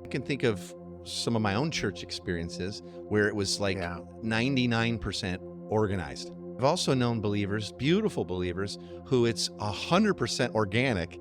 I can think of some of my own church experiences where it was like 99% organized. I've also known believers, beautiful believers, who it's 100% organic.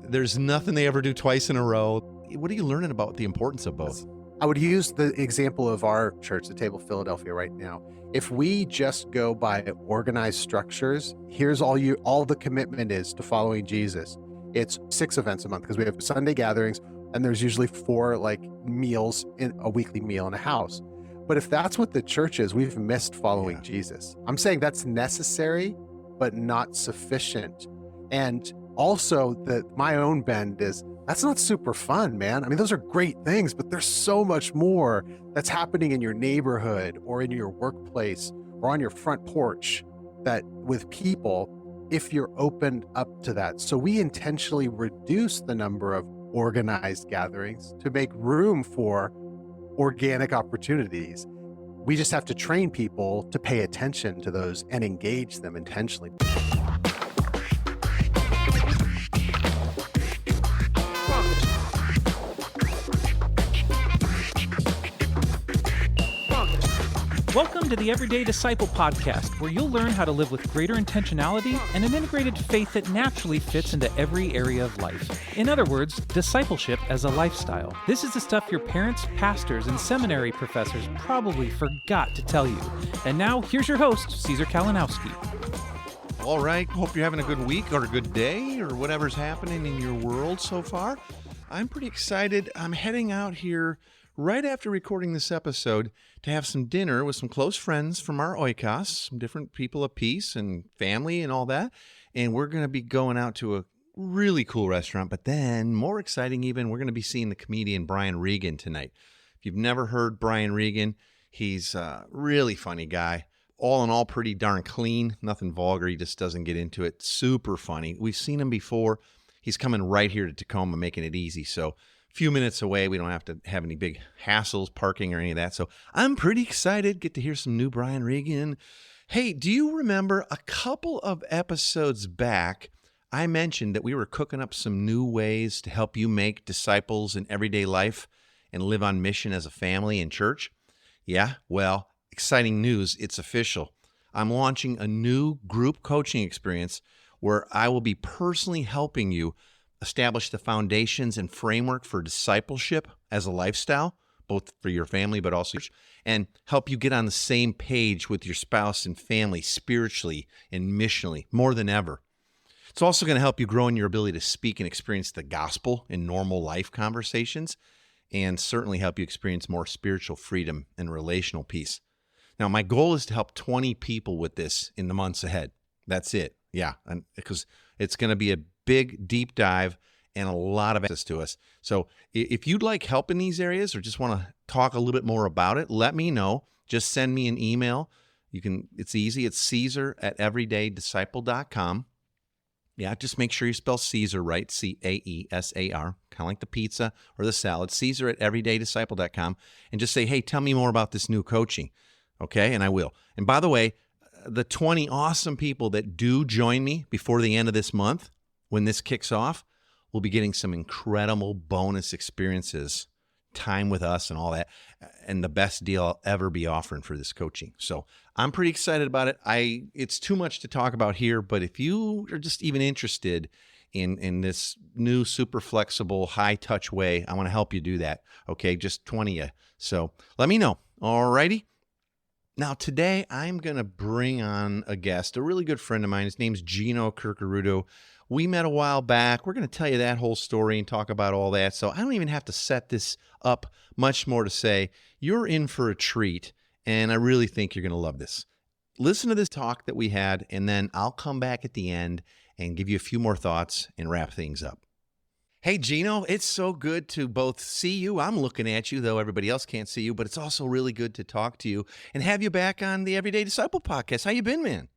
There's nothing they ever do twice in a row. What are you learning about the importance of both? I would use the example of our church, the Table Philadelphia right now. If we just go by organized structures, here's all the commitment is to following Jesus. It's 6 events a month because we have Sunday gatherings and there's usually 4 meals in a weekly meal in a house. But if that's what the church is, we've missed following Jesus. I'm saying that's necessary, but not sufficient. And also my own bend is that's not super fun, man. I mean, those are great things, but there's so much more that's happening in your neighborhood or in your workplace or on your front porch that with people, if you're opened up to that. So we intentionally reduce the number of organized gatherings to make room for organic opportunities. We just have to train people to pay attention to those and engage them intentionally. Welcome to the Everyday Disciple podcast, where you'll learn how to live with greater intentionality and an integrated faith that naturally fits into every area of life. In other words, discipleship as a lifestyle. This is the stuff your parents, pastors, and seminary professors probably forgot to tell you. And now, here's your host, Caesar Kalinowski. All right, hope you're having a good week or a good day or whatever's happening in your world so far. I'm pretty excited. I'm heading out here right after recording this episode to have some dinner with some close friends from our oikos, some different people of peace and family and all that. And we're going to be going out to a really cool restaurant. But then, more exciting even, we're going to be seeing the comedian Brian Regan tonight. If you've never heard Brian Regan, he's a really funny guy. All in all, pretty darn clean. Nothing vulgar. He just doesn't get into it. Super funny. We've seen him before. He's coming right here to Tacoma, making it easy. So few minutes away. We don't have to have any big hassles, parking or any of that. So I'm pretty excited. Get to hear some new Brian Regan. Hey, do you remember a couple of episodes back, I mentioned that we were cooking up some new ways to help you make disciples in everyday life and live on mission as a family and church? Yeah, well, exciting news. It's official. I'm launching a new group coaching experience where I will be personally helping you establish the foundations and framework for discipleship as a lifestyle, both for your family but also and help you get on the same page with your spouse and family spiritually and missionally more than ever. It's also going to help you grow in your ability to speak and experience the gospel in normal life conversations and certainly help you experience more spiritual freedom and relational peace. Now, my goal is to help 20 people with this in the months ahead. That's it. Yeah, and because it's going to be a big deep dive and a lot of access to us. So if you'd like help in these areas or just want to talk a little bit more about it, let me know. Just send me an email. It's easy. It's Caesar@everydaydisciple.com. Yeah, just make sure you spell Caesar right, Caesar, kind of like the pizza or the salad, Caesar@everydaydisciple.com, and just say, hey, tell me more about this new coaching, okay? And I will. And by the way, the 20 awesome people that do join me before the end of this month, when this kicks off, we'll be getting some incredible bonus experiences, time with us and all that, and the best deal I'll ever be offering for this coaching. So I'm pretty excited about it. It's too much to talk about here, but if you are just even interested in this new super flexible, high-touch way, I want to help you do that, okay? Just 20 of you. So let me know, all righty? Now, today, I'm going to bring on a guest, a really good friend of mine. His name's Gino Curcuruto. We met a while back. We're going to tell you that whole story and talk about all that. So I don't even have to set this up much more to say. You're in for a treat, and I really think you're going to love this. Listen to this talk that we had, and then I'll come back at the end and give you a few more thoughts and wrap things up. Hey, Gino, it's so good to both see you. I'm looking at you, though everybody else can't see you, but it's also really good to talk to you and have you back on the Everyday Disciple podcast. How you been, man?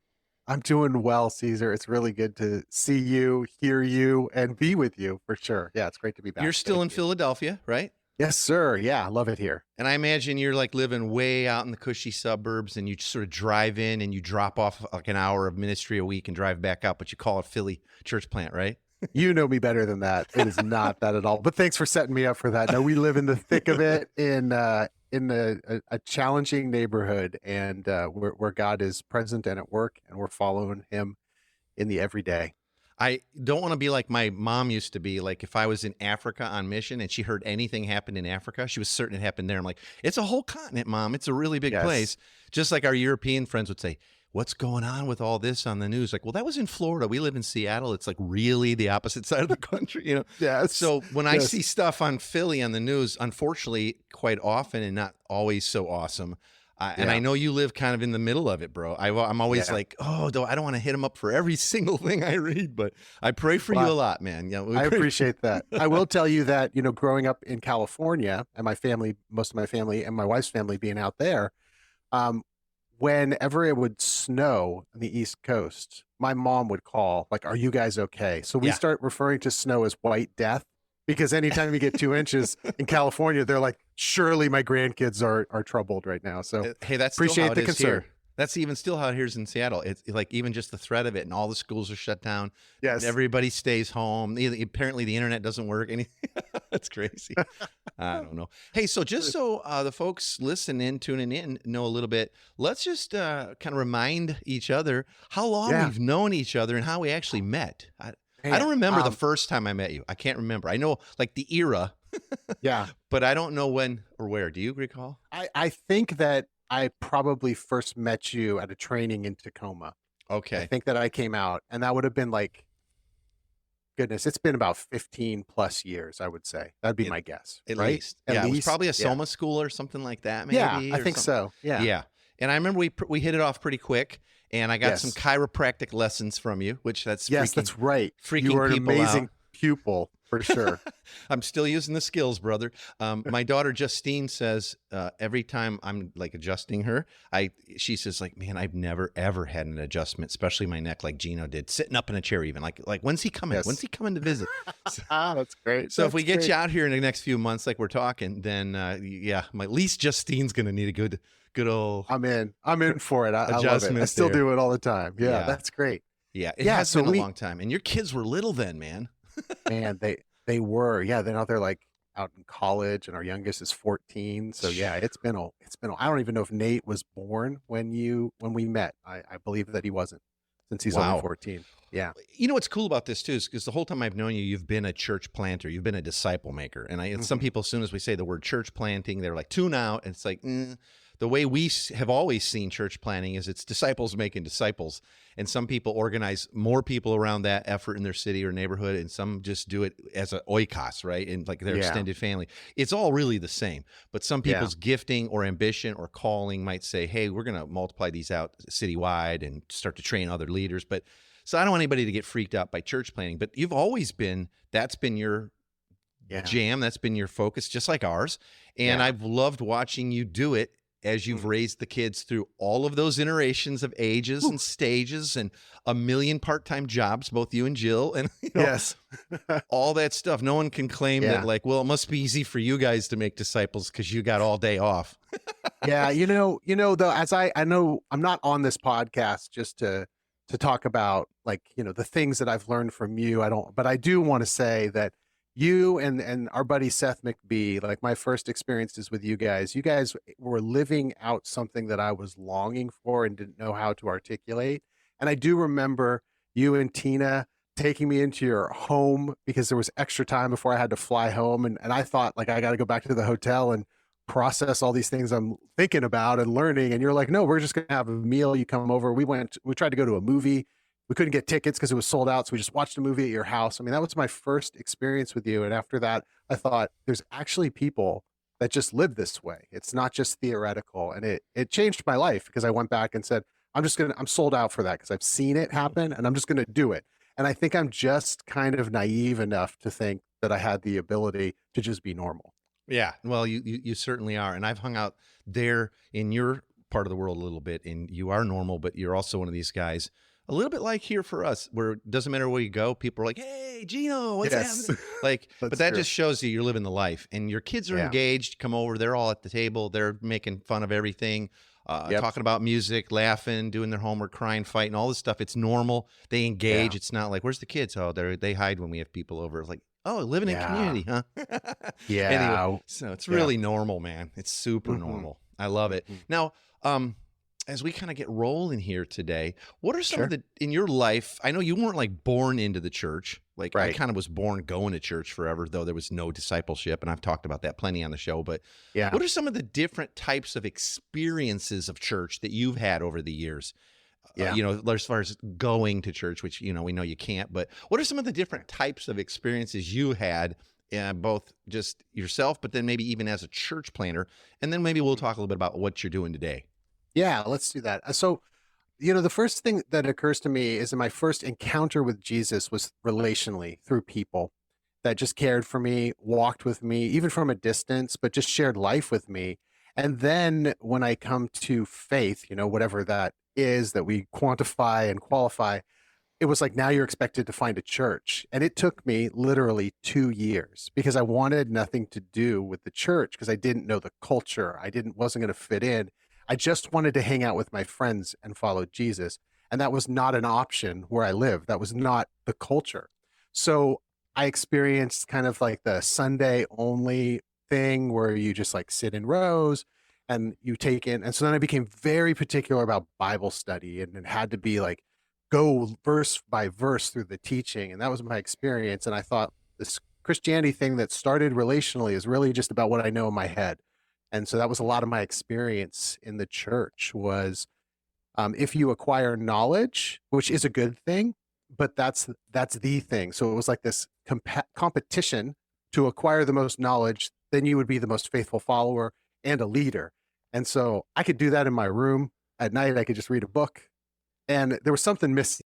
I'm doing well, Caesar. It's really good to see you, hear you, and be with you for sure. Yeah, it's great to be back. You're still in Philadelphia, right? Yes, sir. Yeah, I love it here. And I imagine you're like living way out in the cushy suburbs and you just sort of drive in and you drop off like an hour of ministry a week and drive back out, but you call it Philly church plant, right? You know me better than that. It is not that at all. But thanks for setting me up for that. No, we live in the thick of it in a challenging neighborhood, and where God is present and at work, and we're following Him in the everyday. I don't want to be like my mom used to be. Like if I was in Africa on mission and she heard anything happened in Africa, she was certain it happened there. I'm like, it's a whole continent, Mom. It's a really big Yes. place. Just like our European friends would say, what's going on with all this on the news? Like, well, that was in Florida. We live in Seattle. It's like really the opposite side of the country, you know? Yes. So when I Yes. see stuff on Philly on the news, unfortunately, quite often and not always so awesome. And Yeah. I know you live kind of in the middle of it, bro. I'm always Yeah. like, oh, though I don't want to hit him up for every single thing I read, but I pray for you Well, a lot, man. Yeah, we I pray- appreciate that. I will tell you that, growing up in California and my family, most of my family and my wife's family being out there, whenever it would snow on the East Coast, my mom would call, like, are you guys okay? So we Yeah. start referring to snow as white death, because anytime you get 2 inches in California, they're like, surely my grandkids are troubled right now. So Hey, that's still appreciate how it the is concern. here. That's even still how it is in Seattle. It's like even just the threat of it, and all the schools are shut down. Yes. Everybody stays home. Apparently, the internet doesn't work. That's crazy. I don't know. Hey, so just so the folks listening, tuning in, know a little bit, let's just kind of remind each other how long Yeah. we've known each other and how we actually met. I Man, don't remember the first time I met you. I can't remember. I know like the era, yeah. but I don't know when or where. Do you recall? I think that I probably first met you at a training in Tacoma. I Okay. think that I came out, and that would have been like, goodness, it's been about 15 plus years, I would say. That'd be At- my guess. At right? least. At Yeah, it was least, probably a yeah. Soma school or something like that, maybe. Yeah, I or think something. so. Yeah. Yeah. And I remember we hit it off pretty quick, and I got some Yes. chiropractic lessons from you, which that's Yes, freaking, that's right. freaking You were an people amazing out. pupil for sure. I'm still using the skills, brother. My daughter Justine says every time I'm like adjusting her, she says like, man, I've never ever had an adjustment, especially my neck, like Gino did, sitting up in a chair, even like when's he coming? Yes. When's he coming to visit? That's great. So if we That's get great. you out here in the next few months, like we're talking, then yeah, my at least Justine's gonna need a good old. I'm in for it. I love it. I Adjustment still there. do it all the time. Yeah, Yeah. that's great. Yeah, it Yeah, has so been we- a long time, and your kids were little then, man. Man, they were. Yeah, then now they're like out in college, and our youngest is 14. So yeah, it's been I don't even know if Nate was born when we met. I believe that he wasn't, since he's Wow. only 14. Yeah. You know what's cool about this too is because the whole time I've known you, you've been a church planter, you've been a disciple maker, and some people, as soon as we say the word church planting, they're like tune out, and it's like. The way we have always seen church planting is it's disciples making disciples. And some people organize more people around that effort in their city or neighborhood, and some just do it as an oikos, right? And like their Yeah. extended family. It's all really the same. But some Yeah. people's gifting or ambition or calling might say, hey, we're going to multiply these out citywide and start to train other leaders. But so I don't want anybody to get freaked out by church planting, but you've always been, that's been your Yeah. jam. That's been your focus, just like ours. And Yeah. I've loved watching you do it as you've raised the kids through all of those iterations of ages and stages and a million part-time jobs, both you and Jill, and Yes. all that stuff. No one can claim Yeah. that like, well, it must be easy for you guys to make disciples because you got all day off. Yeah, though, as I know I'm not on this podcast just to talk about like, the things that I've learned from you. But I do want to say that you and our buddy Seth McBee, like my first experiences with you guys were living out something that I was longing for and didn't know how to articulate. And I do remember you and Tina taking me into your home because there was extra time before I had to fly home. And I thought like, I got to go back to the hotel and process all these things I'm thinking about and learning. And you're like, no, we're just going to have a meal. You come over. We tried to go to a movie. We couldn't get tickets because it was sold out. So we just watched a movie at your house. I mean, that was my first experience with you. And after that, I thought there's actually people that just live this way. It's not just theoretical. And it changed my life because I went back and said, I'm sold out for that because I've seen it happen and I'm just going to do it. And I think I'm just kind of naive enough to think that I had the ability to just be normal. Yeah, well, you certainly are. And I've hung out there in your part of the world a little bit, and you are normal, but you're also one of these guys a little bit like here for us, where it doesn't matter where you go, people are like, hey, Gino, what's Yes. happening? Like, but That's that true. just shows you you're living the life, and your kids are Yeah. engaged, come over, they're all at the table, they're making fun of everything. Yep. talking about music, laughing, doing their homework, crying, fighting, all this stuff. It's normal. They engage. Yeah. It's not like, where's the kids? Oh, they hide when we have people over. It's like, oh, living in Yeah. community, huh? Anyway, Yeah. so it's Yeah. really normal, man. It's super Hmm. normal. I love it. Hmm. Now, as we kind of get rolling here today, what are some of Sure. in your life? I know you weren't like born into the church. Like I Right. kind of was born going to church forever, though there was no discipleship. And I've talked about that plenty on the show. But Yeah. what are some of the different types of experiences of church that you've had over the years? Yeah. As far as going to church, which, we know you can't, but what are some of the different types of experiences you had, both just yourself, but then maybe even as a church planner? And then maybe we'll talk a little bit about what you're doing today. Yeah. Let's do that. So, the first thing that occurs to me is in my first encounter with Jesus was relationally through people that just cared for me, walked with me, even from a distance, but just shared life with me. And then when I come to faith, whatever that is that we quantify and qualify, it was like, now you're expected to find a church. And it took me literally 2 years because I wanted nothing to do with the church because I didn't know the culture. Wasn't going to fit in. I just wanted to hang out with my friends and follow Jesus. And that was not an option where I live. That was not the culture. So I experienced kind of like the Sunday only thing where you just like sit in rows and you take in. And so then I became very particular about Bible study, and it had to be like go verse by verse through the teaching. And that was my experience. And I thought this Christianity thing that started relationally is really just about what I know in my head. And so that was a lot of my experience in the church was if you acquire knowledge, which is a good thing, but that's the thing. So it was like this competition to acquire the most knowledge, then you would be the most faithful follower and a leader. And so I could do that in my room at night. I could just read a book, and there was something missing.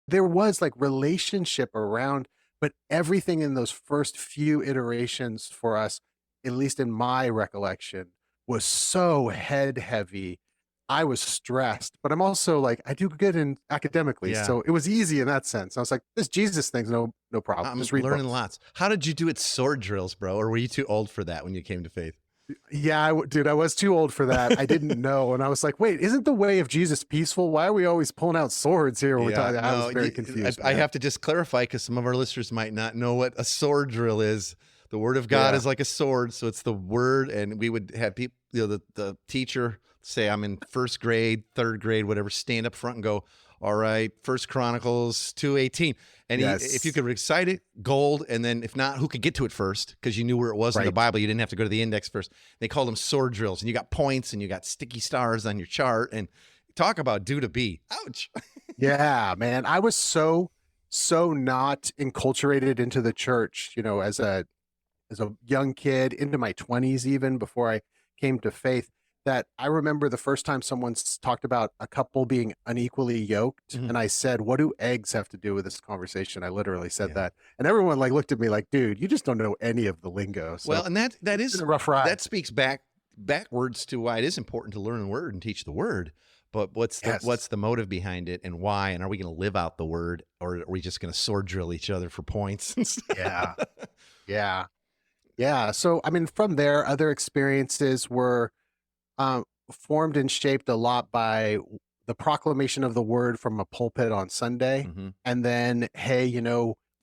There was like relationship around, but everything in those first few iterations for us, at least in my recollection, was so head heavy. I was stressed, but I'm also like, I do good in academically. Yeah. So it was easy in that sense. I was like, this Jesus thing's no problem. I'm Just read learning books. lots. How did you do at sword drills, bro? Or were you too old for that when you came to faith? Yeah, dude, I was too old for that. I didn't know. And I was like, wait, isn't the way of Jesus peaceful? Why are we always pulling out swords here when we talk? I was very confused. I have to just clarify because some of our listeners might not know what a sword drill is. The word of God is like a sword. So it's the word. And we would have people, the teacher say, I'm in first grade, third grade, whatever, stand up front and go, all right, First Chronicles 2:18. And if you could recite it, gold. And then if not, who could get to it first? Because you knew where it was in the Bible. You didn't have to go to the index first. They called them sword drills. And you got points and you got sticky stars on your chart. And talk about do to be. Ouch. Yeah, man. I was so not enculturated into the church, as a young kid, into my 20s, even before I came to faith, that I remember the first time someone talked about a couple being unequally yoked. Mhm. And I said, what do eggs have to do with this conversation? I literally said that. And everyone like looked at me like, dude, you just don't know any of the lingo. So Well, and that is a rough ride. That speaks backwards to why it is important to learn the word and teach the word. But what's the motive behind it and why? And are we going to live out the word, or are we just going to sword drill each other for points and stuff? Yeah. Yeah. Yeah. So, I mean, from there, other experiences were formed and shaped a lot by the proclamation of the word from a pulpit on Sunday. Mm-hmm. And then, hey,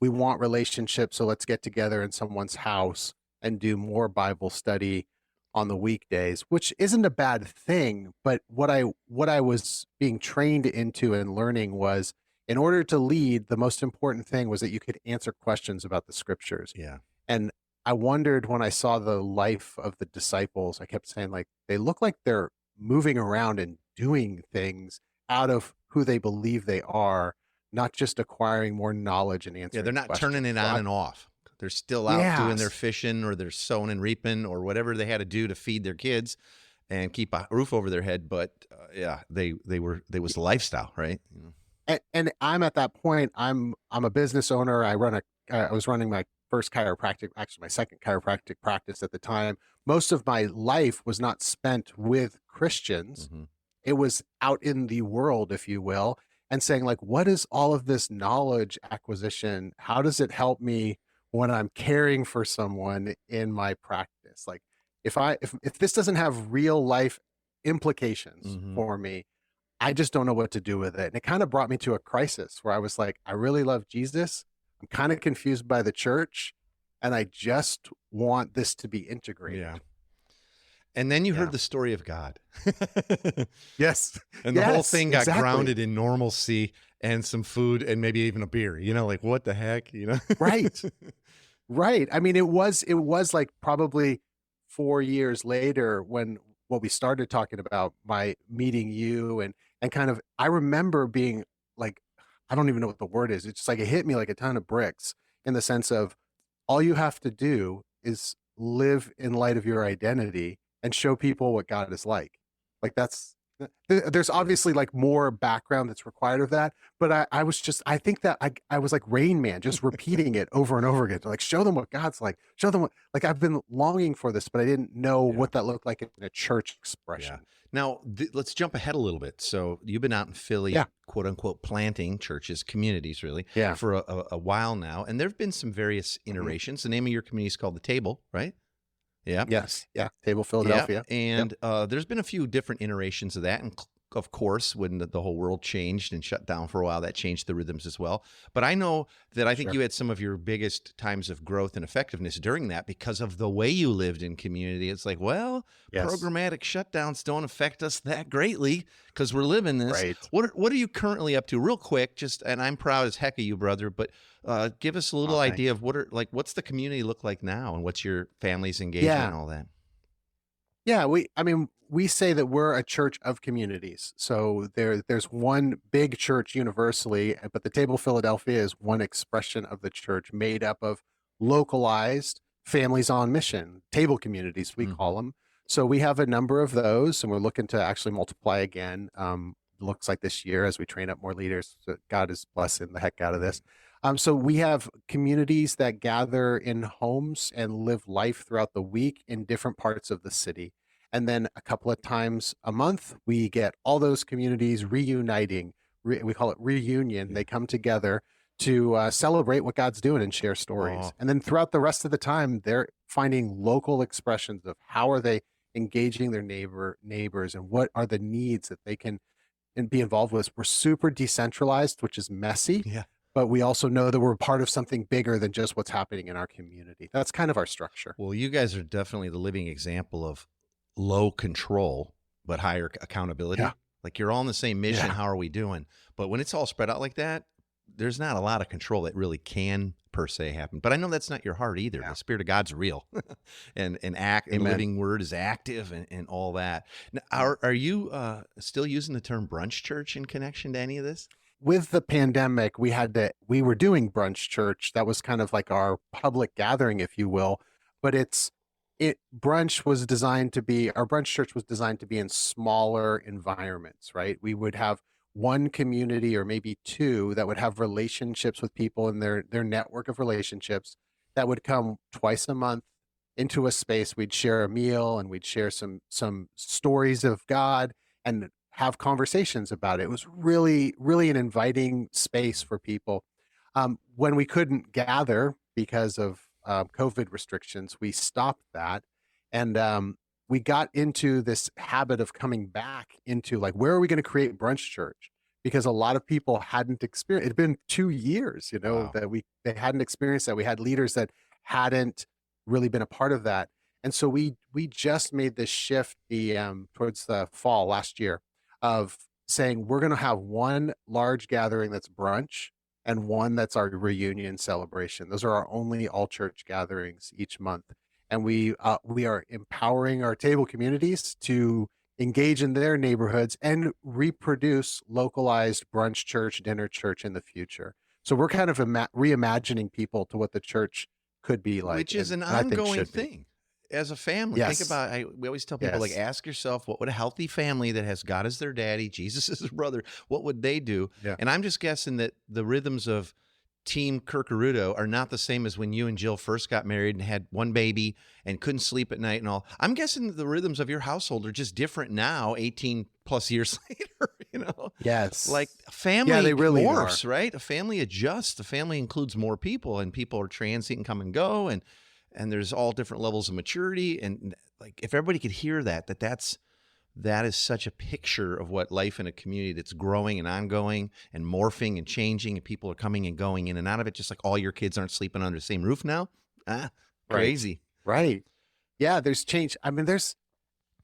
we want relationships, so let's get together in someone's house and do more Bible study on the weekdays, which isn't a bad thing. But what I was being trained into and learning was, in order to lead, the most important thing was that you could answer questions about the scriptures. Yeah. And I wondered when I saw the life of the disciples, I kept saying, like, they look like they're moving around and doing things out of who they believe they are, not just acquiring more knowledge and answering. Yeah, they're not questions. turning it on and off. They're still out doing their fishing, or they're sowing and reaping, or whatever they had to do to feed their kids and keep a roof over their head. But they was a lifestyle, right? And I'm at that point. I'm a business owner. I was running my first chiropractic, actually my second chiropractic practice at the time. Most of my life was not spent with Christians. Mm-hmm. It was out in the world, if you will, and saying, like, what is all of this knowledge acquisition? How does it help me when I'm caring for someone in my practice? Like, if this doesn't have real life implications Mhm. for me. I just don't know what to do with it. And it kind of brought me to a crisis where I was like, I really love Jesus. I'm kind of confused by the church, and I just want this to be integrated. Yeah. And then you Yeah. heard the story of God. Yes. And the whole Yes, thing got exactly. grounded in normalcy and some food and maybe even a beer. Like what the heck, Right. Right. I mean, it was like probably 4 years later when we started talking about my meeting you and kind of I remember being like, I don't even know what the word is. It's just like it hit me like a ton of bricks in the sense of all you have to do is live in light of your identity and show people what God is like. Like there's obviously like more background that's required of that, but I was just I think that I was like Rain Man, just repeating it over and over again. Like show them what God's like. Show them what like I've been longing for this, but I didn't know Yeah. what that looked like in a church Yeah. expression. Now, let's jump ahead a little bit. So you've been out in Philly, Yeah. quote unquote, planting churches, communities, really, Yeah. for a while now. And there have been some various Mhm. iterations. The name of your community is called The Table, right? Yeah. Yes. Yeah. Table Yeah. Philadelphia. Yep. And there's been a few different iterations of that. And of course, when the whole world changed and shut down for a while, that changed the rhythms as well. But I know that I think Sure. you had some of your biggest times of growth and effectiveness during that because of the way you lived in community. It's like, well, Yes. programmatic shutdowns don't affect us that greatly because we're living this. Right. What are you currently up to? Real quick, just, and I'm proud as heck of you, brother, but give us a little Oh, idea thanks. of what's the community look like now and what's your family's engagement Yeah. and all that? Yeah, we say that we're a church of communities. So there's one big church universally, but the Table Philadelphia is one expression of the church made up of localized families on mission, table communities we Mhm. call them. So we have a number of those, and we're looking to actually multiply again. Looks like this year as we train up more leaders. So God is blessing the heck out of this. So we have communities that gather in homes and live life throughout the week in different parts of the city. And then a couple of times a month, we get all those communities reuniting. We call it reunion. Yeah. They come together to celebrate what God's doing and share stories. Oh. And then throughout the rest of the time, they're finding local expressions of how are they engaging their neighbors and what are the needs that they can and be involved with. We're super decentralized, which is messy, Yeah. but we also know that we're part of something bigger than just what's happening in our community. That's kind of our structure. Well, you guys are definitely the living example of low control, but higher accountability. Yeah. Like you're all in the same mission. Yeah. How are we doing? But when it's all spread out like that, there's not a lot of control that really can per se happen. But I know that's not your heart either. Yeah. The Spirit of God's real and the Amen. living word is active and all that. Now, are you still using the term brunch church in connection to any of this? With the pandemic, we were doing brunch church. That was kind of like our public gathering, if you will. But our brunch church was designed to be in smaller environments, right? We would have one community or maybe two that would have relationships with people in their network of relationships that would come twice a month into a space. We'd share a meal and we'd share some stories of God and have conversations about it. It was really, really an inviting space for people. When we couldn't gather because of COVID restrictions, we stopped that. And we got into this habit of coming back into like, where are we going to create brunch church? Because a lot of people hadn't experienced. It'd been 2 years, Wow. that they hadn't experienced that. We had leaders that hadn't really been a part of that, and so we just made this shift towards the fall last year of saying we're going to have one large gathering that's brunch and one that's our reunion celebration. Those are our only all church gatherings each month, and we are empowering our table communities to engage in their neighborhoods and reproduce localized brunch church, dinner church in the future. So we're kind of reimagining people to what the church could be like, Which is an and I think ongoing should be. thing as a family. Think Yes. about, we always tell people, like, Yes. ask yourself, what would a healthy family that has God as their daddy, Jesus as their brother, what would they do? Yeah. And I'm just guessing that the rhythms of Team Curcuruto are not the same as when you and Jill first got married and had one baby and couldn't sleep at night and all. I'm guessing the rhythms of your household are just different now, 18 plus years later, Yes. Like a family they really morphs, right? A family adjusts. A family includes more people, and people are transient and come and go, and there's all different levels of maturity. And like if everybody could hear that's that is such a picture of what life in a community that's growing and ongoing and morphing and changing, and people are coming and going in and out of it, just like all your kids aren't sleeping under the same roof now. Right. Crazy. Right. Yeah, there's change. I mean, there's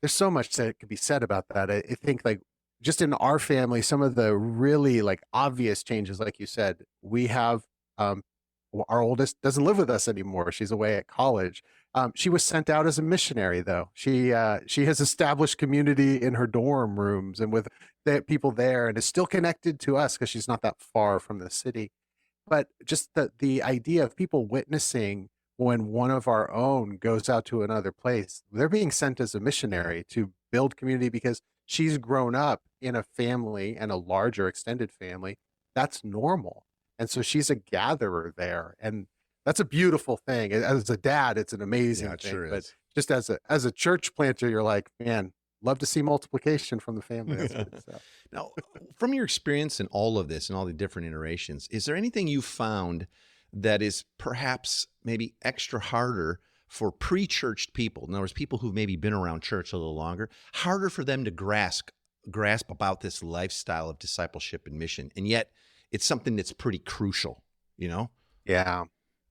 so much that could be said about that. I think like just in our family, some of the really like obvious changes, like you said, we have our oldest doesn't live with us anymore. She's away at college. She was sent out as a missionary, though. She has established community in her dorm rooms and with the people there, and is still connected to us because she's not that far from the city. But just the idea of people witnessing when one of our own goes out to another place, they're being sent as a missionary to build community because she's grown up in a family and a larger extended family. That's normal. And so she's a gatherer there. And that's a beautiful thing. As a dad, it's an amazing It thing. sure But is. just as a church planter, you're like, man, love to see multiplication from the family. That's good stuff. Now, from your experience in all of this and all the different iterations, is there anything you found that is perhaps maybe extra harder for pre-churched people? In other words, people who've maybe been around church a little longer, harder for them to grasp about this lifestyle of discipleship and mission, and yet it's something that's pretty crucial, you know? Yeah.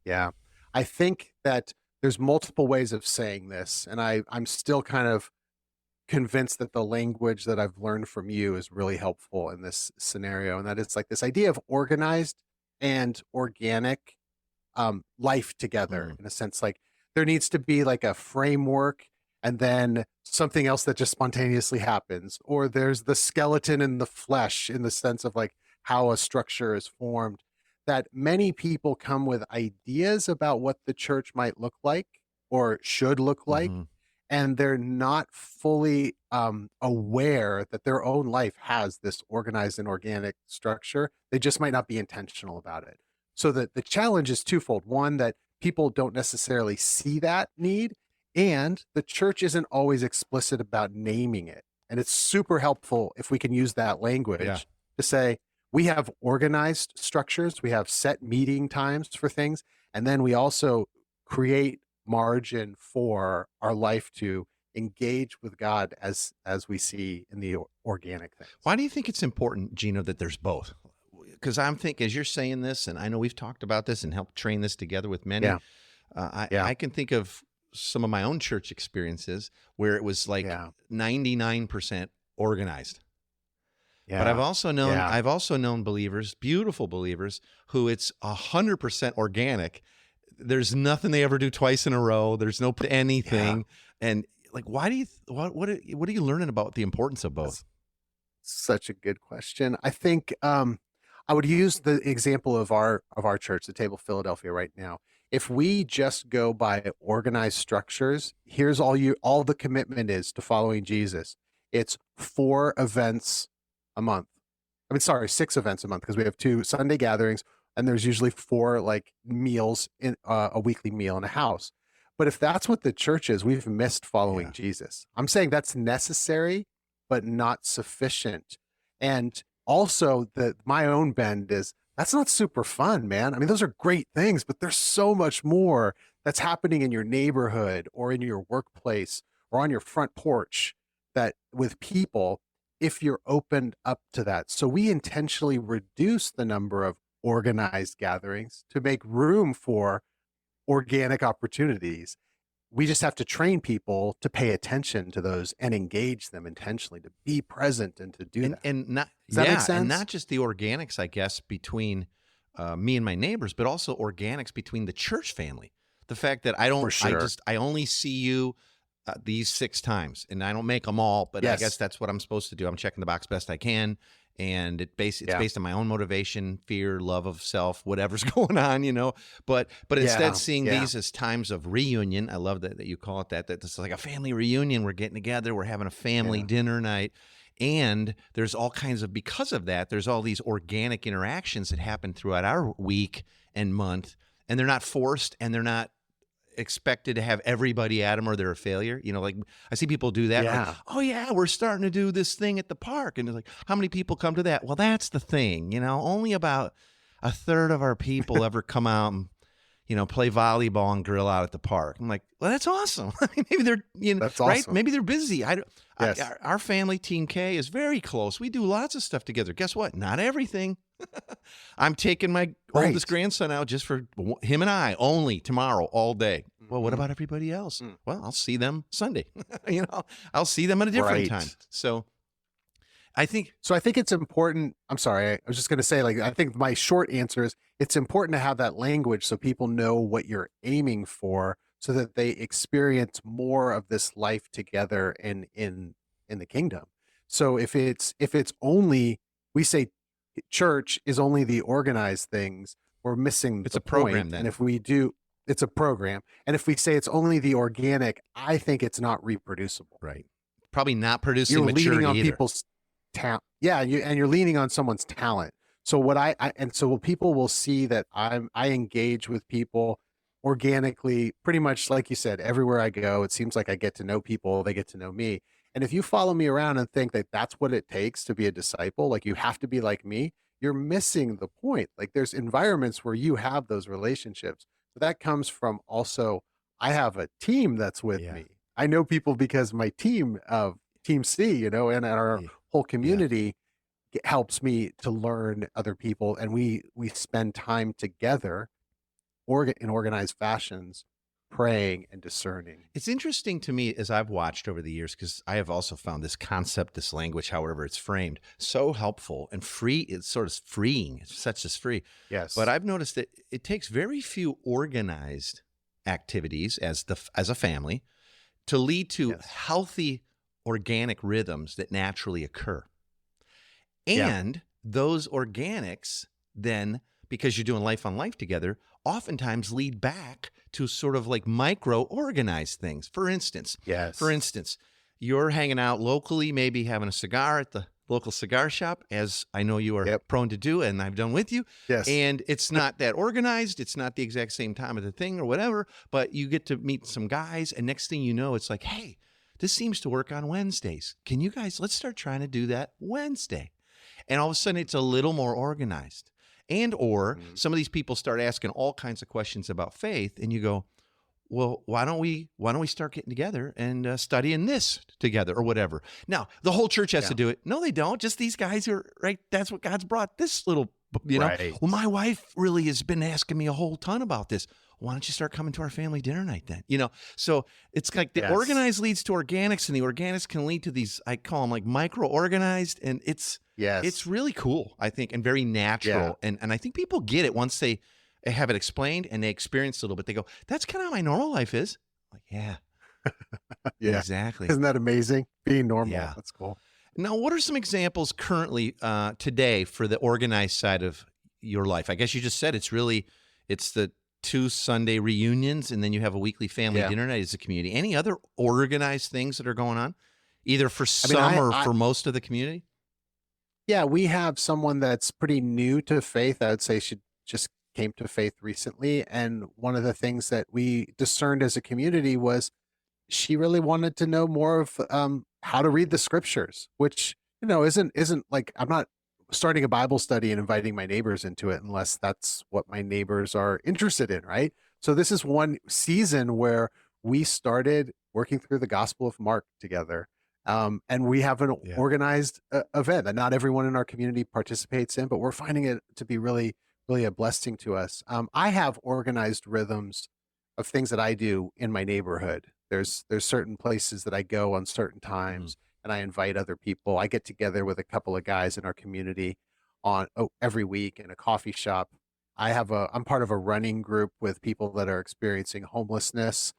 Yeah. I think that there's multiple ways of saying this, and I'm still kind of convinced that the language that I've learned from you is really helpful in this scenario. And that it's like this idea of organized and organic life together, in a sense. Like there needs to be like a framework and then something else that just spontaneously happens, or there's the skeleton in the flesh, in the sense of like how a structure is formed. That many people come with ideas about what the church might look like or should look like, Mhm. and they're not fully aware that their own life has this organized and organic structure. They just might not be intentional about it. So the challenge is twofold. One, that people don't necessarily see that need, and the church isn't always explicit about naming it. And it's super helpful if we can use that language Yeah. to say, we have organized structures, we have set meeting times for things, and then we also create margin for our life to engage with God as we see in the organic things. Why do you think it's important, Gino, that there's both? Because I'm thinking, as you're saying this, and I know we've talked about this and helped train this together with many, Yeah. Yeah. I can think of some of my own church experiences where it was like 99% organized. Yeah. But I've Yeah. also known believers, beautiful believers, who it's 100% organic. There's nothing they ever do twice in a row. There's no anything. And like, why do you what are you learning about the importance of both? Such a good question. I think I would use the example of our church, the Table Philadelphia, right now. If we just go by organized structures, here's all the commitment is to following Jesus. It's 4 events a month. I mean, sorry, 6 events a month, because we have 2 Sunday gatherings, and there's usually 4 like meals in a weekly meal in a house. But if that's what the church is, we've missed following Yeah. Jesus. I'm saying that's necessary, but not sufficient. And also my own bend is that's not super fun, man. I mean, those are great things, but there's so much more that's happening in your neighborhood or in your workplace or on your front porch that with people, if you're opened up to that. So we intentionally reduce the number of organized gatherings to make room for organic opportunities. We just have to train people to pay attention to those and engage them intentionally, to be present and to do that. And not Does that make sense? and not just the organics, I guess, between me and my neighbors, but also organics between the church family. The fact that For sure. I only see you these 6 times, and I don't make them all, but I Yes. guess that's what I'm supposed to do. I'm checking the box best I can, and it's based on my own motivation, fear, love of self, whatever's going on, you know. But instead, seeing these as times of reunion. I love that you call it that. That this is like a family reunion. We're getting together. We're having a family dinner night. And there's all kinds of, because of that, there's all these organic interactions that happen throughout our week and month, and they're not forced, and they're not expected to have everybody at them or they're a failure. You know, like I see people do that. Like, oh yeah, we're starting to do this thing at the park. And they're like, how many people come to that? Well, that's the thing, you know, only about a third of our people ever come out and, you know, play volleyball and grill out at the park. I'm like, well, that's awesome. I mean, maybe they're, you know, That's right? awesome. Maybe they're busy. I Yes. Our family, Team K, is very close. We do lots of stuff together. Guess what? Not everything. I'm taking my oldest grandson out just for him and I only tomorrow, all day. Well, what about everybody else? Well, I'll see them Sunday. I'll see them at a different time. So I think it's important. I'm sorry. I was just going to say, I think my short answer is it's important to have that language so people know what you're aiming for, so that they experience more of this life together in the kingdom. So if it's only, we say church is only the organized things, we're missing it's the a program point. then. And if we do, it's a program. And if we say it's only the organic, I think it's not reproducible. Right. Probably not producing You're maturity leaning on either. people's talent. Yeah, and you're leaning on someone's talent. So so people will see that I engage with people organically, pretty much like you said. Everywhere I go, it seems like I get to know people, they get to know me. And if you follow me around and think that that's what it takes to be a disciple, like you have to be like me, you're missing the point. Like there's environments where you have those relationships. So that comes from also, I have a team that's with me. I know people because my team of Team C, and our whole community helps me to learn other people. And we spend time together in organized fashions, praying and discerning. It's interesting to me as I've watched over the years, because I have also found this concept, this language, however it's framed, so helpful and free. It's sort of freeing. It sets us free. Yes. But I've noticed that it takes very few organized activities as a family to lead to healthy organic rhythms that naturally occur. And those organics then, because you're doing life on life together, oftentimes lead back to sort of like micro-organized things. For instance, you're hanging out locally, maybe having a cigar at the local cigar shop, as I know you are prone to do, and I've done with you. Yes. And it's not that organized. It's not the exact same time of the thing or whatever, but you get to meet some guys, and next thing you know, it's like, hey, this seems to work on Wednesdays. Can you guys, let's start trying to do that Wednesday. And all of a sudden, it's a little more organized. Or some of these people start asking all kinds of questions about faith, and you go, well, why don't we start getting together and studying this together or whatever? Now, the whole church has to do it. No, they don't. Just these guys are right. That's what God's brought this little, know. Well, my wife really has been asking me a whole ton about this. Why don't you start coming to our family dinner night then? So it's like the organized leads to organics, and the organics can lead to these, I call them like micro-organized, and it's really cool, I think, and very natural. And I think people get it once they have it explained and they experience it a little bit. They go, that's kind of how my normal life is. Like, yeah, exactly. Isn't that amazing? Being normal. Yeah. That's cool. Now, what are some examples currently today for the organized side of your life? I guess you just said it's the 2 Sunday reunions, and then you have a weekly family dinner night as a community. Any other organized things that are going on, either for or for most of the community? Yeah, we have someone that's pretty new to faith. I would say she just came to faith recently. And one of the things that we discerned as a community was she really wanted to know more of how to read the scriptures, which, isn't like, I'm not starting a Bible study and inviting my neighbors into it unless that's what my neighbors are interested in, right? So this is one season where we started working through the Gospel of Mark together. And we have an organized event that not everyone in our community participates in, but we're finding it to be really, really a blessing to us. I have organized rhythms of things that I do in my neighborhood. There's certain places that I go on certain times, and I invite other people. I get together with a couple of guys in our community every week in a coffee shop. I'm part of a running group with people that are experiencing homelessness.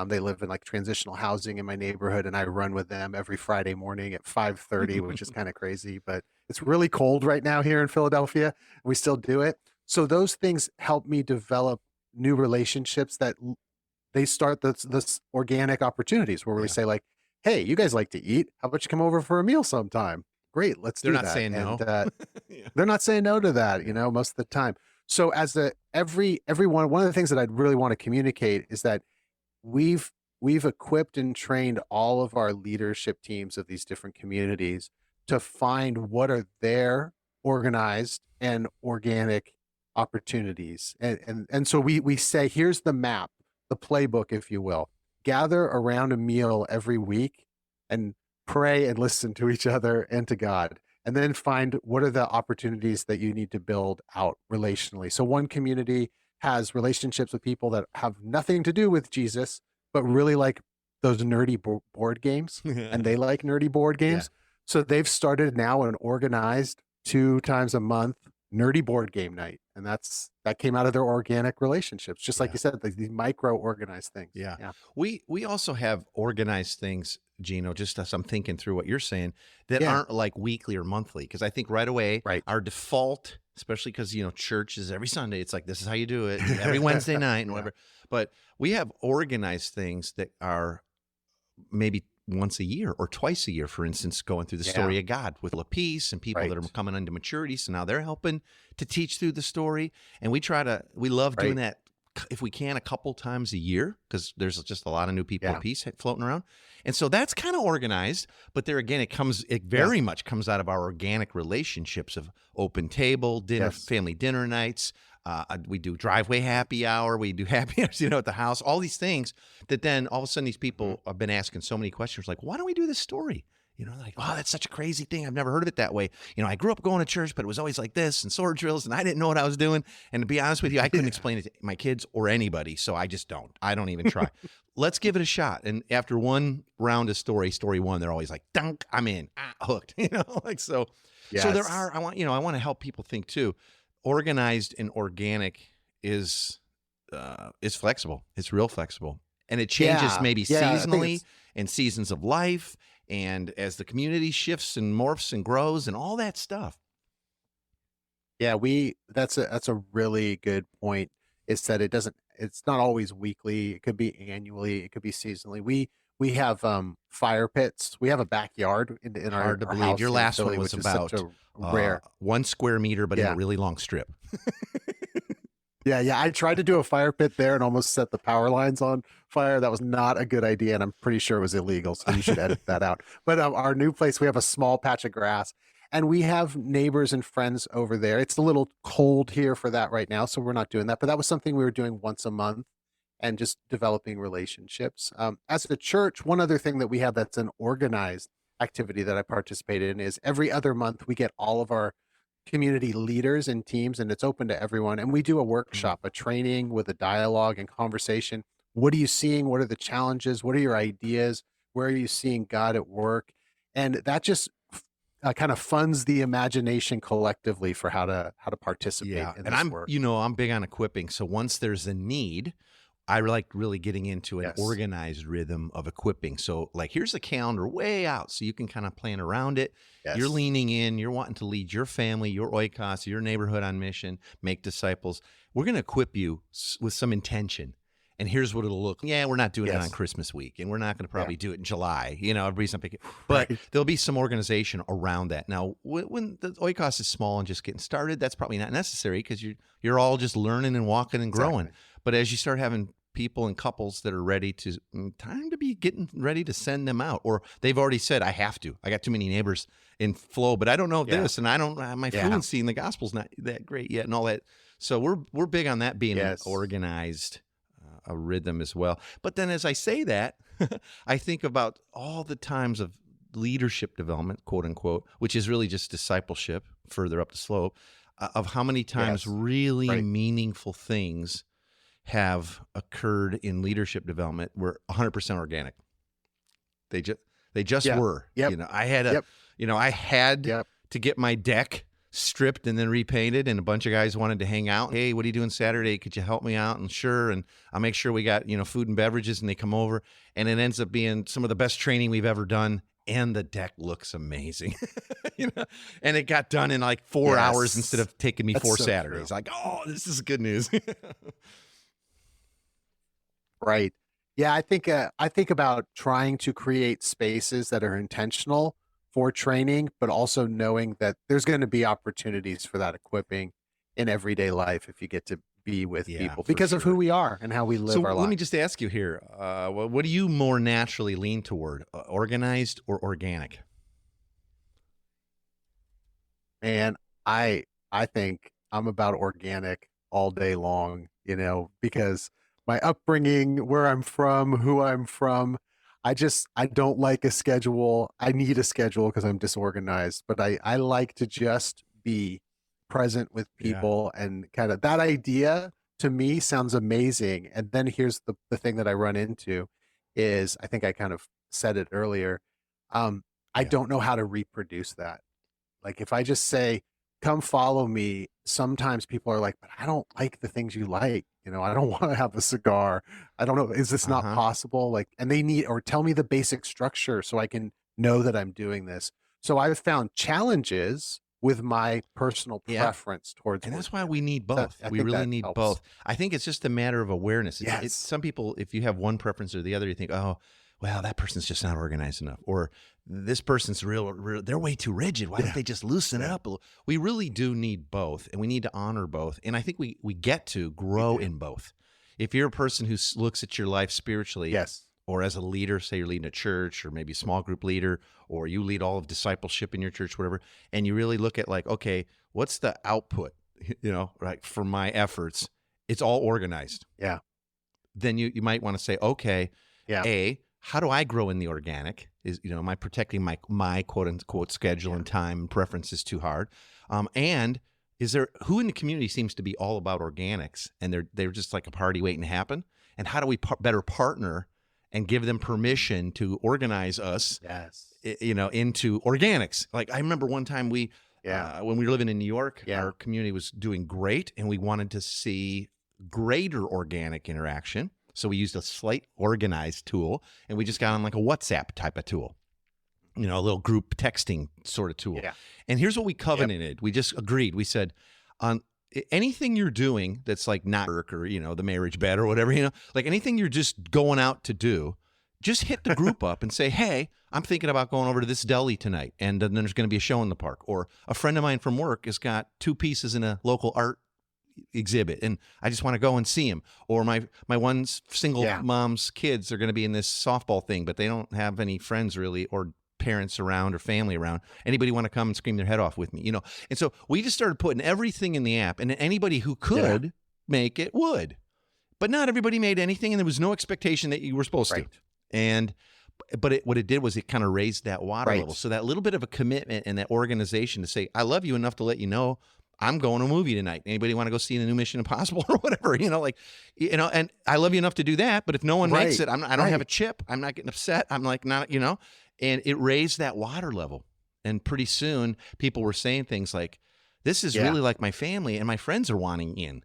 They live in like transitional housing in my neighborhood, and I run with them every Friday morning at 5:30, which is kind of crazy, but it's really cold right now here in Philadelphia. We still do it. So those things help me develop new relationships that they start this organic opportunities where we say like, hey, you guys like to eat. How about you come over for a meal sometime? Great, let's do that. They're not saying no. They're not saying no to that, most of the time. So as everyone, one of the things that I'd really want to communicate is that we've equipped and trained all of our leadership teams of these different communities to find what are their organized and organic opportunities. And so we say, here's the map, the playbook, if you will. Gather around a meal every week and pray and listen to each other and to God, and then find what are the opportunities that you need to build out relationally. So one community has relationships with people that have nothing to do with Jesus, but really like those nerdy board games, and they like nerdy board Yeah. games. So they've started now an organized 2 times a month nerdy board game night, and that came out of their organic relationships, just like Yeah. you said, like these micro organized things. Yeah. Yeah. We also have organized things, Gino, just as I'm thinking through what you're saying, that Yeah. aren't like weekly or monthly. Because I think right away, Right. our default, especially because, church is every Sunday, it's like, this is how you do it, every Wednesday night and Yeah. whatever. But we have organized things that are maybe once a year or twice a year, for instance, going through the story of God with La Peace and people that are Right. coming into maturity. So now they're helping to teach through the story. And we love doing Right. that if we can a couple times a year, because there's just a lot of new people Yeah. at Peace floating around. And so that's kind of organized, but there again, it very much comes out of our organic relationships of open table, dinner, Yes. family dinner nights. We do driveway happy hour. We do happy hours, at the house, all these things that then all of a sudden these people have been asking so many questions like, why don't we do this story? Like, oh, that's such a crazy thing. I've never heard of it that way. I grew up going to church, but it was always like this and sword drills, and I didn't know what I was doing. And to be honest with you, I couldn't explain it to my kids or anybody, so I just don't. I don't even try. Let's give it a shot. And after one round of story one, they're always like, dunk, I'm in, hooked. Like so. Yes. So there are. I want to help people think too. Organized and organic is flexible. It's real flexible, and it changes maybe I think seasonally and seasons of life, and as the community shifts and morphs and grows and all that stuff. Yeah, that's a really good point. Is that it's not always weekly. It could be annually. It could be seasonally. We have fire pits. We have a backyard in our Hard to our believe. house Your in last Philly, one was which is such about a rare. 1 square meter, but in a Yeah. really long strip. Yeah. I tried to do a fire pit there and almost set the power lines on fire. That was not a good idea, and I'm pretty sure it was illegal, so you should edit that out. But our new place, we have a small patch of grass, and we have neighbors and friends over there. It's a little cold here for that right now, so we're not doing that. But that was something we were doing once a month and just developing relationships. As a church, one other thing that we have that's an organized activity that I participated in is every other month we get all of our community leaders and teams, and it's open to everyone. And we do a workshop, a training with a dialogue and conversation. What are you seeing? What are the challenges? What are your ideas? Where are you seeing God at work? And that just kind of funds the imagination collectively for how to participate in And this I'm work. I'm big on equipping. So once there's a need, I like really getting into an Yes. organized rhythm of equipping. So like here's the calendar way out so you can kind of plan around it. Yes. You're leaning in, you're wanting to lead your family, your oikos, your neighborhood on mission, make disciples. We're going to equip you with some intention. And here's what it'll look. Yeah, we're not doing it Yes. on Christmas week, and we're not going to probably do it in July. Everybody's not picking. But there'll be some organization around that. Now, when the oikos is small and just getting started, that's probably not necessary because you're all just learning and walking and growing. Exactly. But as you start having people and couples that are ready to time to be getting ready to send them out, or they've already said, I have to. I got too many neighbors in flow, but I don't know this, and I don't. My fluency in the gospel's not that great yet, and all that. So we're big on that being an organized a rhythm as well. But then as I say that, I think about all the times of leadership development, quote unquote, which is really just discipleship further up the slope, of how many times really meaningful things have occurred in leadership development were 100% organic. They just were. Yep. I had I had to get my deck stripped and then repainted, and a bunch of guys wanted to hang out. Hey, what are you doing Saturday? Could you help me out? And sure, and I'll make sure we got food and beverages, and they come over, and it ends up being some of the best training we've ever done, and the deck looks amazing. And it got done in like 4 hours instead of taking me 4 Saturdays. True. Like, oh, this is good news. Right. Yeah, I think about trying to create spaces that are intentional for training, but also knowing that there's going to be opportunities for that equipping in everyday life if you get to be with people because of who we are and how we live our lives. Let me just ask you here, what do you more naturally lean toward, organized or organic? Man, I think I'm about organic all day long, because my upbringing, where I'm from, who I'm from, I don't like a schedule. I need a schedule because I'm disorganized, but I like to just be present with Yeah. people, and kind of that idea to me sounds amazing. And then here's the thing that I run into is, I think I kind of said it earlier. I Yeah. don't know how to reproduce that. Like if I just say, come follow me, sometimes people are like, but I don't like the things you like. I don't want to have a cigar. I don't know. Is this not Uh-huh. possible? Like, and they need, or tell me the basic structure so I can know that I'm doing this. So I've found challenges with my personal Yeah. preference towards And that's why organic. we need both. I We think really that need helps. both. I think it's just a matter of awareness. Yes. Some people, if you have one preference or the other, you think, oh, well, that person's just not organized enough. Or this person's real they're way too rigid. Why don't they just loosen it up a little? We really do need both, and we need to honor both. And I think we get to grow do. in both. If you're a person who looks at your life spiritually, Yes. or as a leader, say you're leading a church or maybe a small group leader, or you lead all of discipleship in your church, whatever, and you really look at like, okay, what's the output, right, for my efforts? It's all organized. Yeah. Then you might want to say, okay, Yeah. how do I grow in the organic? Am I protecting my quote unquote schedule and time and preferences too hard? And is there who in the community seems to be all about organics, and they're just like a party waiting to happen? And how do we better partner and give them permission to organize us, Yes. into organics? Like I remember one time Yeah. when we were living in New York, Yeah. our community was doing great, and we wanted to see greater organic interaction. So we used a slight organized tool, and we just got on like a WhatsApp type of tool, a little group texting sort of tool. Yeah. And here's what we covenanted. We just agreed. We said, on anything you're doing that's like not work or, the marriage bed or whatever, like anything you're just going out to do, just hit the group up and say, hey, I'm thinking about going over to this deli tonight, and then there's going to be a show in the park. Or a friend of mine from work has got 2 pieces in a local art exhibit, and I just want to go and see him. Or my one single mom's kids are going to be in this softball thing, but they don't have any friends really, or parents around or family around. Anybody want to come and scream their head off with me? And so we just started putting everything in the app, and anybody who could make it would. But not everybody made anything, and there was no expectation that you were supposed to. But what it did was it kind of raised that water level. So that little bit of a commitment and that organization to say, I love you enough to let you know I'm going to a movie tonight. Anybody want to go see the new Mission Impossible or whatever? And I love you enough to do that. But if no one makes it, I don't have a chip. I'm not getting upset. I'm like, not, and it raised that water level. And pretty soon people were saying things like, this is really like my family, and my friends are wanting in.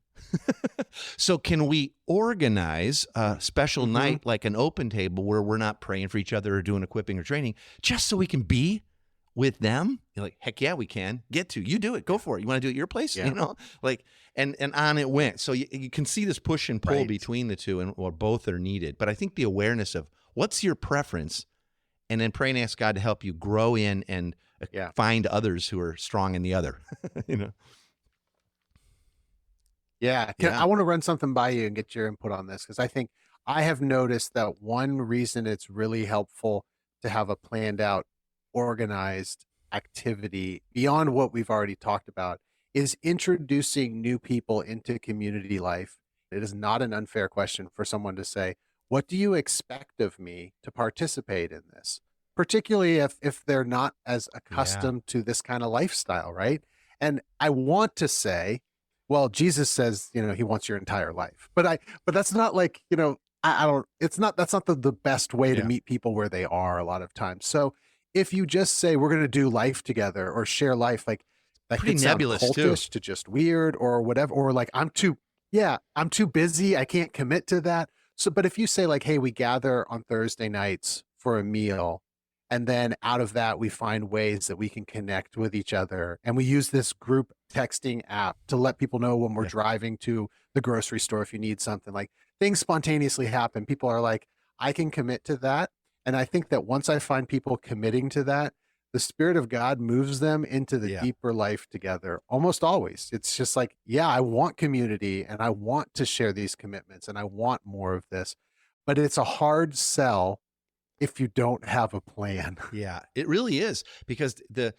So can we organize a special night, like an open table, where we're not praying for each other or doing equipping or training, just so we can be with them? You're like, heck yeah, we can. You do it. Go for it. You want to do it at your place? And on it went. So you can see this push and pull between the two, and both are needed. But I think the awareness of what's your preference, and then pray and ask God to help you grow in and find others who are strong in the other, I want to run something by you and get your input on this, because I think I have noticed that one reason it's really helpful to have a planned out, organized activity beyond what we've already talked about is introducing new people into community life. It is not an unfair question for someone to say, what do you expect of me to participate in this? Particularly if they're not as accustomed to this kind of lifestyle, right? And I want to say, well, Jesus says, he wants your entire life, but that's not like, that's not the best way to meet people where they are a lot of times. So if you just say, we're going to do life together or share life, like that pretty could sound nebulous cultish too. to just weird or whatever, or like, I'm too busy. I can't commit to that. So, but if you say like, hey, we gather on Thursday nights for a meal, and then out of that, we find ways that we can connect with each other. And we use this group texting app to let people know when we're driving to the grocery store if you need something. Like, things spontaneously happen. People are like, I can commit to that. And I think that once I find people committing to that, the Spirit of God moves them into the deeper life together. Almost always. It's just like, I want community, and I want to share these commitments, and I want more of this. But it's a hard sell if you don't have a plan. Yeah, it really is, because the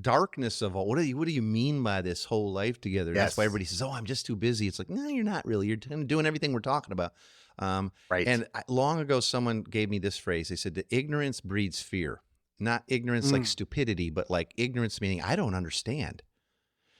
darkness of all, what do you mean by this whole life together? That's why everybody says, oh, I'm just too busy. It's like, no, you're not really. You're doing everything we're talking about. Right. And long ago, someone gave me this phrase. They said, "The ignorance breeds fear." Not ignorance like stupidity, but like ignorance meaning I don't understand.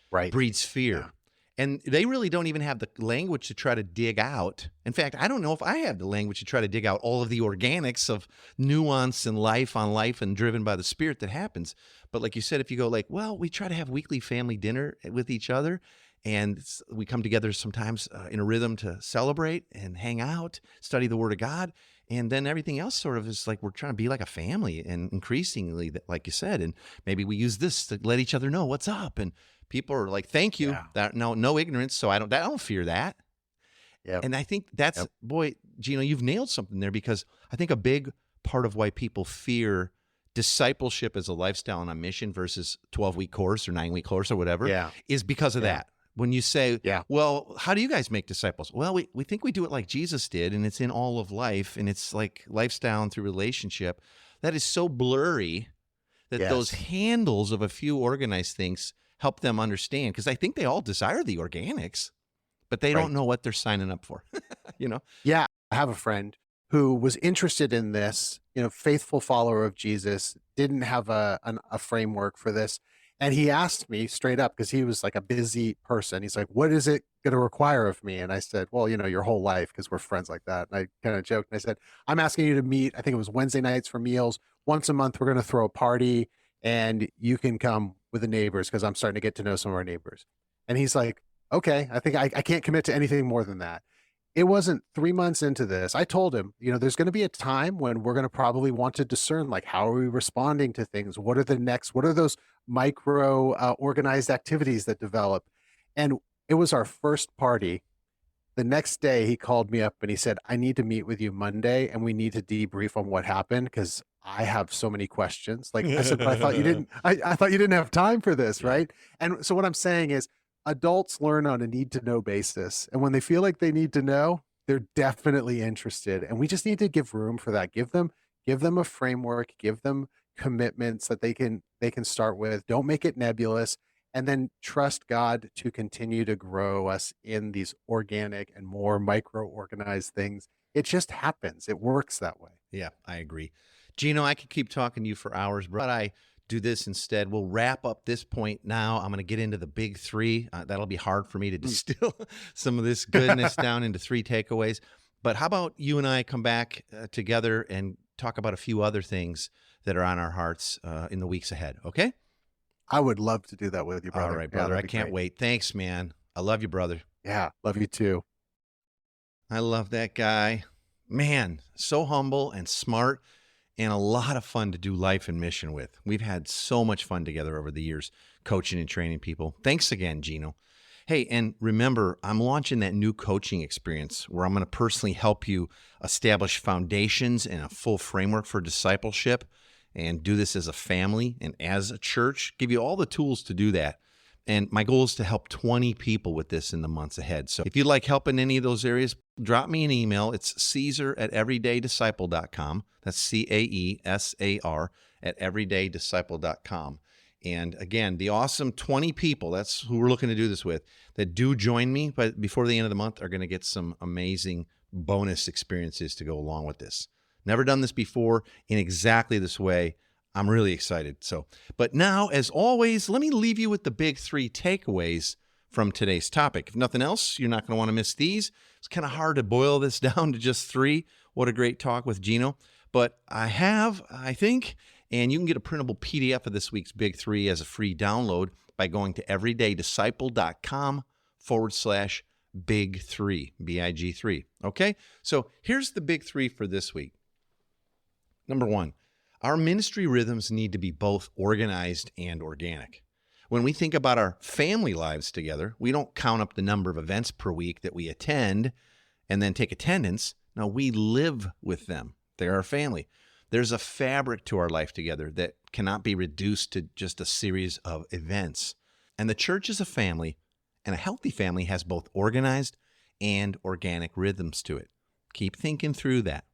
Right. Breeds fear. Yeah. And they really don't even have the language to try to dig out. In fact, I don't know if I have the language to try to dig out all of the organics of nuance and life on life and driven by the Spirit that happens. But like you said, if you go like, well, we try to have weekly family dinner with each other, and we come together sometimes in a rhythm to celebrate and hang out, study the Word of God. And then everything else sort of is like we're trying to be like a family, and increasingly, like you said, and maybe we use this to let each other know what's up. And people are like, "Thank you." Yeah. That no ignorance. So I don't fear that. Yep. And I think that's Yep. boy, Gino, you've nailed something there, because I think a big part of why people fear discipleship as a lifestyle and a mission versus 12-week course or 9-week course or whatever Yeah. is because of Yeah. that. When you say, Yeah. well, how do you guys make disciples? Well, we think we do it like Jesus did, and it's in all of life, and it's like lifestyle and through relationship. That is so blurry that those Yes. handles of a few organized things help them understand, because I think they all desire the organics, but they Right. don't know what they're signing up for, you know? Yeah. I have a friend who was interested in this, faithful follower of Jesus, didn't have a framework for this. And he asked me straight up, because he was like a busy person. He's like, "What is it going to require of me?" And I said, "Well, your whole life," because we're friends like that. And I kind of joked and I said, "I'm asking you to meet, I think it was Wednesday nights for meals. Once a month, we're going to throw a party and you can come with the neighbors, because I'm starting to get to know some of our neighbors." And he's like, "Okay, I think I can't commit to anything more than that." It wasn't 3 months into this. I told him, there's going to be a time when we're going to probably want to discern, like, how are we responding to things? What are those micro organized activities that develop? And it was our first party. The next day he called me up and he said, "I need to meet with you Monday and we need to debrief on what happened, because I have so many questions." Like I said, "But I thought you didn't, I thought you didn't have time for this." Yeah. Right. And so what I'm saying is, adults learn on a need to know basis. And when they feel like they need to know, they're definitely interested. And we just need to give room for that. Give them a framework, give them commitments that they can start with. Don't make it nebulous. And then trust God to continue to grow us in these organic and more micro organized things. It just happens. It works that way. Yeah, I agree. Gino, I could keep talking to you for hours, but I do this instead. We'll wrap up this point now. I'm going to get into the big three. That'll be hard for me to distill some of this goodness down into 3 takeaways. But how about you and I come back together and talk about a few other things that are on our hearts in the weeks ahead, okay? I would love to do that with you, brother. All right, Yeah, brother. I that'd be can't great. wait. Thanks, man. I love you, brother. Yeah, love you too. I love that guy. Man, so humble and smart, and a lot of fun to do life and mission with. We've had so much fun together over the years, coaching and training people. Thanks again, Gino. Hey, and remember, I'm launching that new coaching experience where I'm going to personally help you establish foundations and a full framework for discipleship, and do this as a family and as a church, give you all the tools to do that. And my goal is to help 20 people with this in the months ahead. So if you'd like help in any of those areas, drop me an email. It's Caesar@everydaydisciple.com. That's Caesar @everydaydisciple.com. And again, the awesome 20 people, that's who we're looking to do this with, that do join me but before the end of the month are going to get some amazing bonus experiences to go along with this. Never done this before in exactly this way. I'm really excited. But now, as always, let me leave you with the big 3 takeaways from today's topic. If nothing else, you're not going to want to miss these. It's kind of hard to boil this down to just 3. What a great talk with Gino. But I think, and you can get a printable PDF of this week's big 3 as a free download by going to everydaydisciple.com/big3, BIG3. Okay? So here's the big 3 for this week. Number 1, our ministry rhythms need to be both organized and organic. When we think about our family lives together, we don't count up the number of events per week that we attend and then take attendance. No, we live with them. They're our family. There's a fabric to our life together that cannot be reduced to just a series of events. And the church is a family, and a healthy family has both organized and organic rhythms to it. Keep thinking through that.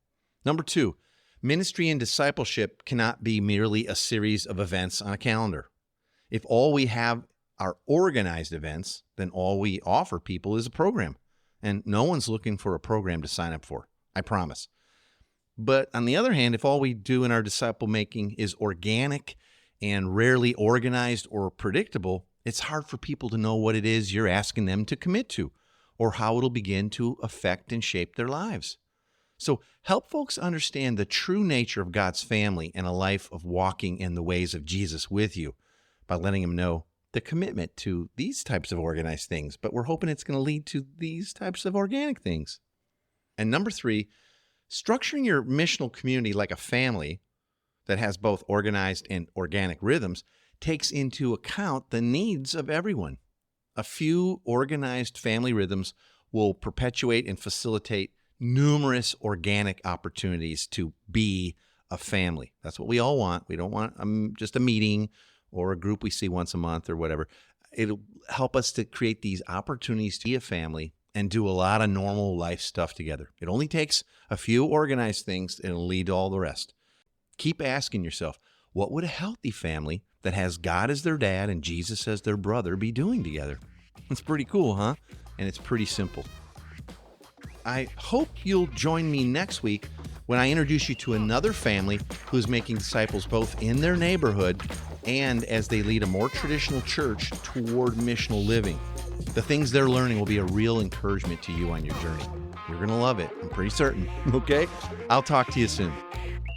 Number 2, ministry and discipleship cannot be merely a series of events on a calendar. If all we have are organized events, then all we offer people is a program. And no one's looking for a program to sign up for. I promise. But on the other hand, if all we do in our disciple making is organic and rarely organized or predictable, it's hard for people to know what it is you're asking them to commit to or how it'll begin to affect and shape their lives. So help folks understand the true nature of God's family and a life of walking in the ways of Jesus with you by letting them know the commitment to these types of organized things, but we're hoping it's going to lead to these types of organic things. And number 3, structuring your missional community like a family that has both organized and organic rhythms takes into account the needs of everyone. A few organized family rhythms will perpetuate and facilitate numerous organic opportunities to be a family. That's what we all want. We don't want just a meeting or a group we see once a month or whatever. It'll help us to create these opportunities to be a family and do a lot of normal life stuff together. It only takes a few organized things and it'll lead to all the rest. Keep asking yourself, what would a healthy family that has God as their dad and Jesus as their brother be doing together? It's pretty cool, huh? And it's pretty simple. I hope you'll join me next week when I introduce you to another family who's making disciples both in their neighborhood and as they lead a more traditional church toward missional living. The things they're learning will be a real encouragement to you on your journey. You're going to love it, I'm pretty certain. Okay? I'll talk to you soon.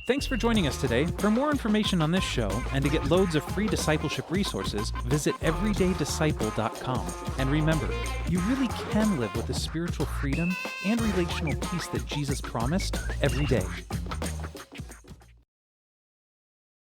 Thanks for joining us today. For more information on this show and to get loads of free discipleship resources, visit everydaydisciple.com. And remember, you really can live with the spiritual freedom and relational peace that Jesus promised every day.